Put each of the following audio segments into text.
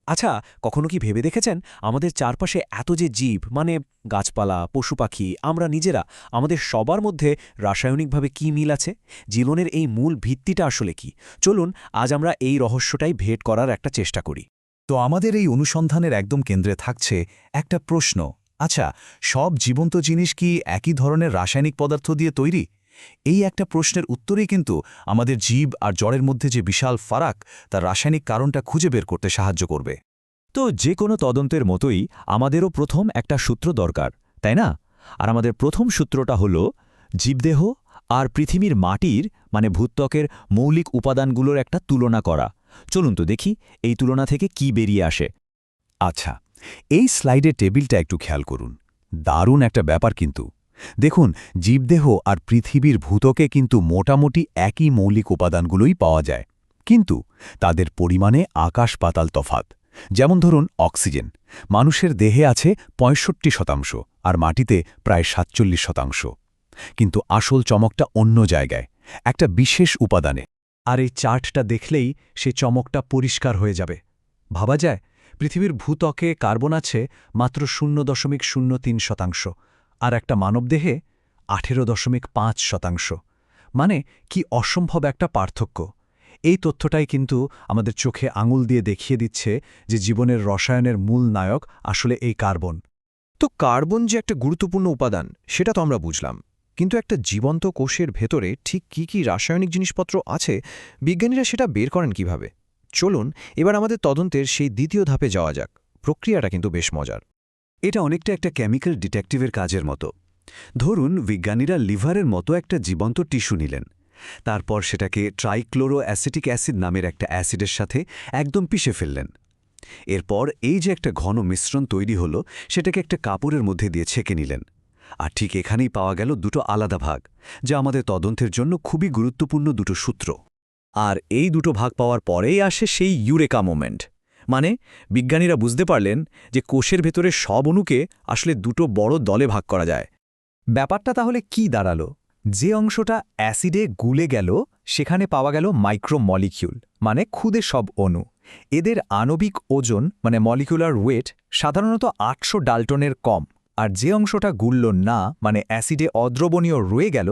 আচ্ছা, কখনো কি ভেবে দেখেছেন আমাদের চারপাশে এত যে জীব মানে গাছপালা, পশু পাখি, আমরা নিজেরা, আমাদের সবার মধ্যে রাসায়নিকভাবে কি মিল আছে? জীবনের এই মূল ভিত্তিটা আসলে কি? চলুন আজ আমরা এই রহস্যটাই ভেদ করার একটা চেষ্টা করি। তো আমাদের এই অনুসন্ধানের একদম কেন্দ্রে থাকছে একটা প্রশ্ন। আচ্ছা, সব জীবন্ত জিনিস কি একই ধরনের রাসায়নিক পদার্থ দিয়ে তৈরি? এই একটা প্রশ্নের উত্তরেই কিন্তু আমাদের জীব আর জড়ের মধ্যে যে বিশাল ফারাক, তার রাসায়নিক কারণটা খুঁজে বের করতে সাহায্য করবে। তো যে কোনো তদন্তের মতোই আমাদেরও প্রথম একটা সূত্র দরকার, তাই না? আর আমাদের প্রথম সূত্রটা হল জীবদেহ আর পৃথিবীর মাটির মানে ভূত্বকের মৌলিক উপাদানগুলোর একটা তুলনা করা। চলুন তো দেখি এই তুলনা থেকে কি বেরিয়ে আসে। আচ্ছা, এই স্লাইডের টেবিলটা একটু খেয়াল করুন। দারুণ একটা ব্যাপার কিন্তু। দেখুন, জীবদেহ আর পৃথিবীর ভূতকে কিন্তু মোটামুটি একই মৌলিক উপাদানগুলোই পাওয়া যায়, কিন্তু তাদের পরিমাণে আকাশ পাতাল তফাত। যেমন ধরুন অক্সিজেন, মানুষের দেহে আছে ৬৫% আর মাটিতে প্রায় ৪৭%। কিন্তু আসল চমকটা অন্য জায়গায়, একটা বিশেষ উপাদানে। আর এই চার্টটা দেখলেই সে চমকটা পরিষ্কার হয়ে যাবে। ভাবা যায়, পৃথিবীর ভূত্বকে কার্বন আছে মাত্র ০.০৩%, আর একটা মানবদেহে ১৮.৫%। মানে কি অসম্ভব একটা পার্থক্য! এই তথ্যটাই কিন্তু আমাদের চোখে আঙুল দিয়ে দেখিয়ে দিচ্ছে যে জীবনের রসায়নের মূল নায়ক আসলে এই কার্বন। তো কার্বন যে একটা গুরুত্বপূর্ণ উপাদান সেটা তো আমরা বুঝলাম, কিন্তু একটা জীবন্ত কোষের ভেতরে ঠিক কি রাসায়নিক জিনিসপত্র আছে, বিজ্ঞানীরা সেটা বের করেন কিভাবে? চলুন এবার আমাদের তদন্তের সেই দ্বিতীয় ধাপে যাওয়া যাক। প্রক্রিয়াটা কিন্তু বেশ মজার। এটা অনেকটা একটা কেমিক্যাল ডিটেকটিভের কাজের মতো। ধরুন, বিজ্ঞানীরা লিভারের মতো একটা জীবন্ত টিস্যু নিলেন। তারপর সেটাকে ট্রাইক্লোরো অ্যাসিটিক অ্যাসিড নামের একটা অ্যাসিডের সাথে একদম পিষে ফেললেন। এরপর এই যে একটা ঘন মিশ্রণ তৈরি হলো, সেটাকে একটা কাপড়ের মধ্যে দিয়ে ছেঁকে নিলেন। আর ঠিক এখানেই পাওয়া গেল দুটো আলাদা ভাগ, যা আমাদের তদন্তের জন্য খুবই গুরুত্বপূর্ণ দুটো সূত্র। আর এই দুটো ভাগ পাওয়ার পরেই আসে সেই ইউরেকা মোমেন্ট। মানে বিজ্ঞানীরা বুঝতে পারলেন যে কোষের ভেতরে সব অণুকে আসলে দুটো বড় দলে ভাগ করা যায়। ব্যাপারটা তাহলে কি দাঁড়ালো? যে অংশটা অ্যাসিডে গুলে গেল সেখানে পাওয়া গেল মাইক্রোমলিকিউল, মানে ক্ষুদে সব অণু। এদের আণবিক ওজন মানে মলিকুলার ওয়েট সাধারণত ৮০০ ডাল্টনের কম। আর যে অংশটা গুলল না, মানে অ্যাসিডে অদ্রবণীয় রয়ে গেল,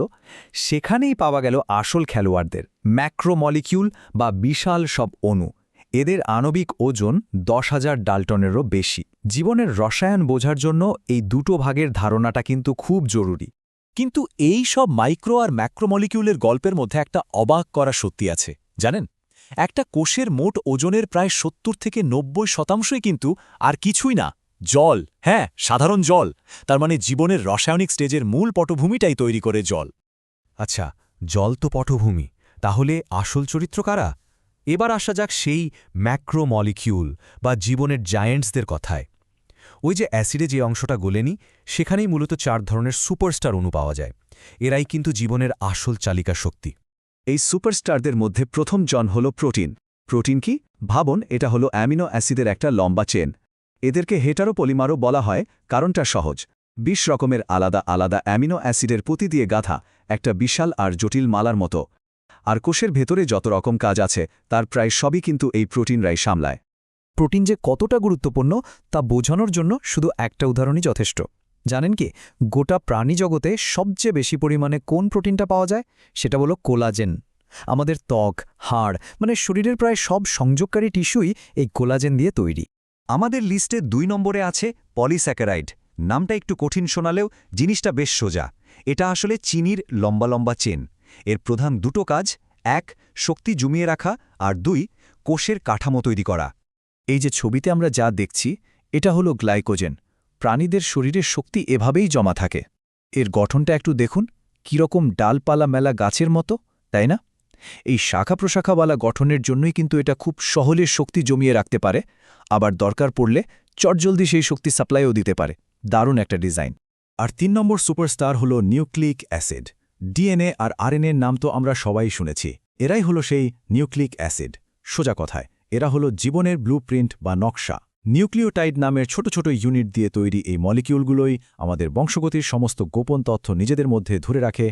সেখানেই পাওয়া গেল আসল খেলোয়াড়দের ম্যাক্রোমলিকিউল বা বিশাল সব অণু। এদের আণবিক ওজন ১০,০০০ ডাল্টনেরও বেশি। জীবনের রসায়ন বোঝার জন্য এই দুটো ভাগের ধারণাটা কিন্তু খুব জরুরি। কিন্তু এই সব মাইক্রো আর ম্যাক্রোমলিকিউলের গল্পের মধ্যে একটা অবাক করা সত্যি আছে, জানেন? একটা কোষের মোট ওজনের প্রায় ৭০ থেকে ৯০% কিন্তু আর কিছুই না, জল। হ্যাঁ, সাধারণ জল। তার মানে জীবনের রাসায়নিক স্টেজের মূল পটভূমিটাই তৈরি করে জল। আচ্ছা, জল তো পটভূমি, তাহলে আসল চরিত্র কারা? এবার আসা যাক সেই ম্যাক্রোমলিকিউল বা জীবনের জায়েন্টসদের কথায়। ওই যে অ্যাসিডে যে অংশটা গোলেনি, সেখানেই মূলত ৪ ধরনের সুপারস্টার অণু পাওয়া যায়। এরাই কিন্তু জীবনের আসল চালিকা শক্তি। এই সুপারস্টারদের মধ্যে প্রথম জন হল প্রোটিন। প্রোটিন কি? ভাবুন, এটা হলো অ্যামিনো অ্যাসিডের একটা লম্বা চেন। এদেরকে হেটারোপলিমারও বলা হয়, কারণটা সহজ। ২০ রকমের আলাদা আলাদা অ্যামিনো অ্যাসিডের পুঁতি দিয়ে গাঁথা একটা বিশাল আর জটিল মালার মতো। আর কোষের ভেতরে যত রকম কাজ আছে তার প্রায় সবই কিন্তু এই প্রোটিনরাই সামলায়। প্রোটিন যে কতটা গুরুত্বপূর্ণ তা বোঝানোর জন্য শুধু একটা উদাহরণই যথেষ্ট। জানেন কি, গোটা প্রাণী জগতে সবচেয়ে বেশি পরিমাণে কোন প্রোটিনটা পাওয়া যায়? সেটা হলো কোলাজেন। আমাদের ত্বক, হাড় মানে শরীরের প্রায় সব সংযোগকারী টিস্যুই এই কোলাজেন দিয়ে তৈরি। আমাদের লিস্টে ২ নম্বরে আছে পলিস্যাকারাইড। নামটা একটু কঠিন শোনালেও জিনিসটা বেশ সোজা। এটা আসলে চিনির লম্বা লম্বা চেন। এর প্রধান দুটো কাজ: ১. শক্তি জমিয়ে রাখা, আর ২. কোষের কাঠামো তৈরি করা। এই যে ছবিতে আমরা যা দেখছি, এটা হলো গ্লাইকোজেন। প্রাণীদের শরীরে শক্তি এভাবেই জমা থাকে। এর গঠনটা একটু দেখুন, কীরকম ডালপালা মেলা গাছের মতো, তাই না? এই শাখা প্রশাখাওয়ালা গঠনের জন্যই কিন্তু এটা খুব সহজে শক্তি জমিয়ে রাখতে পারে, আবার দরকার পড়লে চটজলদি সেই শক্তি সাপ্লাইও দিতে পারে। দারুণ একটা ডিজাইন। আর ৩ নম্বর সুপারস্টার হল নিউক্লিক অ্যাসিড। ডিএনএ আর আরএনএর নাম তো আমরা সবাই শুনেছি। এরাই হলো সেই নিউক্লিক অ্যাসিড। সোজা কথায়, এরা হলো জীবনের ব্লুপ্রিন্ট বা নকশা। নিউক্লিওটাইড নামের ছোট ছোট ইউনিট দিয়ে তৈরি এই মলিকিউলগুলোই আমাদের বংশগতির সমস্ত গোপন তথ্য নিজেদের মধ্যে ধরে রাখে।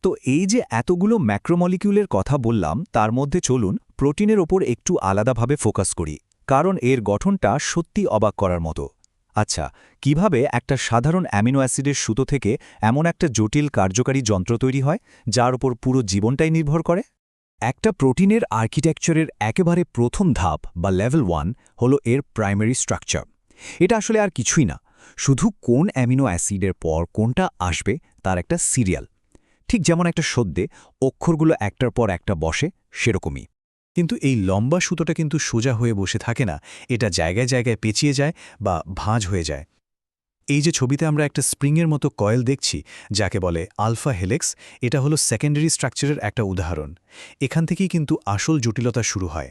তো এই যে এতগুলো ম্যাক্রোমলিকিউলের কথা বললাম, তার মধ্যে চলুন প্রোটিনের ওপর একটু আলাদাভাবে ফোকাস করি। কারণ এর গঠনটা সত্যি অবাক করার মতো। আচ্ছা, কিভাবে একটা সাধারণ অ্যামিনো অ্যাসিডের সুতো থেকে এমন একটা জটিল কার্যকারী যন্ত্র তৈরি হয় যার উপর পুরো জীবনটাই নির্ভর করে? একটা প্রোটিনের আর্কিটেকচারের একেবারে প্রথম ধাপ বা লেভেল 1 হলো এর প্রাইমারি স্ট্রাকচার। এটা আসলে আর কিছুই না, শুধু কোন অ্যামিনো অ্যাসিডের পর কোনটা আসবে তার একটা সিরিয়াল। ঠিক যেমন একটা সদ্যে অক্ষরগুলো একটার পর একটা বসে, সেরকমই। কিন্তু এই লম্বা সুতোটা কিন্তু সোজা হয়ে বসে থাকে না, এটা জায়গায় জায়গায় পেঁচিয়ে যায় বা ভাঁজ হয়ে যায়। এই যে ছবিতে আমরা একটা স্প্রিংয়ের মতো কয়েল দেখছি, যাকে বলে আলফা হেলেক্স, এটা হলো সেকেন্ডারি স্ট্রাকচারের একটা উদাহরণ। এখান থেকেই কিন্তু আসল জটিলতা শুরু হয়।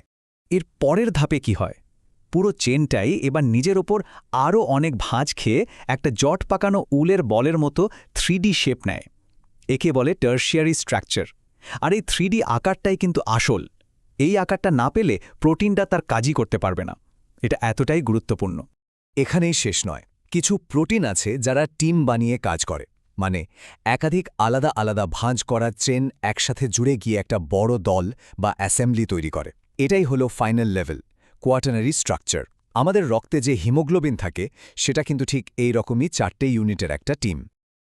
এর পরের ধাপে কি হয়? পুরো চেনটাই এবার নিজের ওপর আরও অনেক ভাঁজ খেয়ে একটা জট পাকানো উলের বলের মতো 3D শেপ নেয়। একে বলে টার্সিয়ারি স্ট্রাকচার। আর এই 3D আকারটাই কিন্তু আসল। এই আকারটা না পেলে প্রোটিনটা তার কাজই করতে পারবে না। এটা এতটাই গুরুত্বপূর্ণ। এখানেই শেষ নয়, কিছু প্রোটিন আছে যারা টিম বানিয়ে কাজ করে, মানে একাধিক আলাদা আলাদা ভাঁজ করা চেন একসাথে জুড়ে গিয়ে একটা বড় দল বা অ্যাসেম্বলি তৈরি করে। এটাই হলো ফাইনাল লেভেল, কোয়াটার্নারি স্ট্রাকচার। আমাদের রক্তে যে হিমোগ্লোবিন থাকে সেটা কিন্তু ঠিক এই রকমই 4টে ইউনিটের একটা টিম।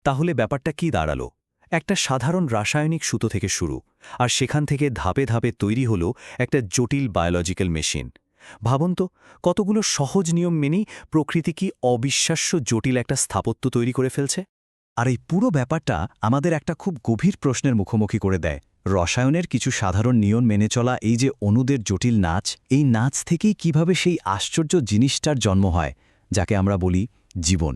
তাহলে ব্যাপারটা কি দাঁড়ালো? একটা সাধারণ রাসায়নিক সুতো থেকে শুরু, আর সেখান থেকে ধাপে ধাপে তৈরি হলো একটা জটিল বায়োলজিক্যাল মেশিন। ভাবুন তো, কতগুলো সহজ নিয়ম মেনেই প্রকৃতি কি অবিশ্বাস্য জটিল একটা স্থাপত্য তৈরি করে ফেলছে। আর এই পুরো ব্যাপারটা আমাদের একটা খুব গভীর প্রশ্নের মুখোমুখি করে দেয়। রসায়নের কিছু সাধারণ নিয়ম মেনে চলা এই যে অণুদের জটিল নাচ, এই নাচ থেকেই কিভাবে সেই আশ্চর্য জিনিসটার জন্ম হয় যাকে আমরা বলি জীবন।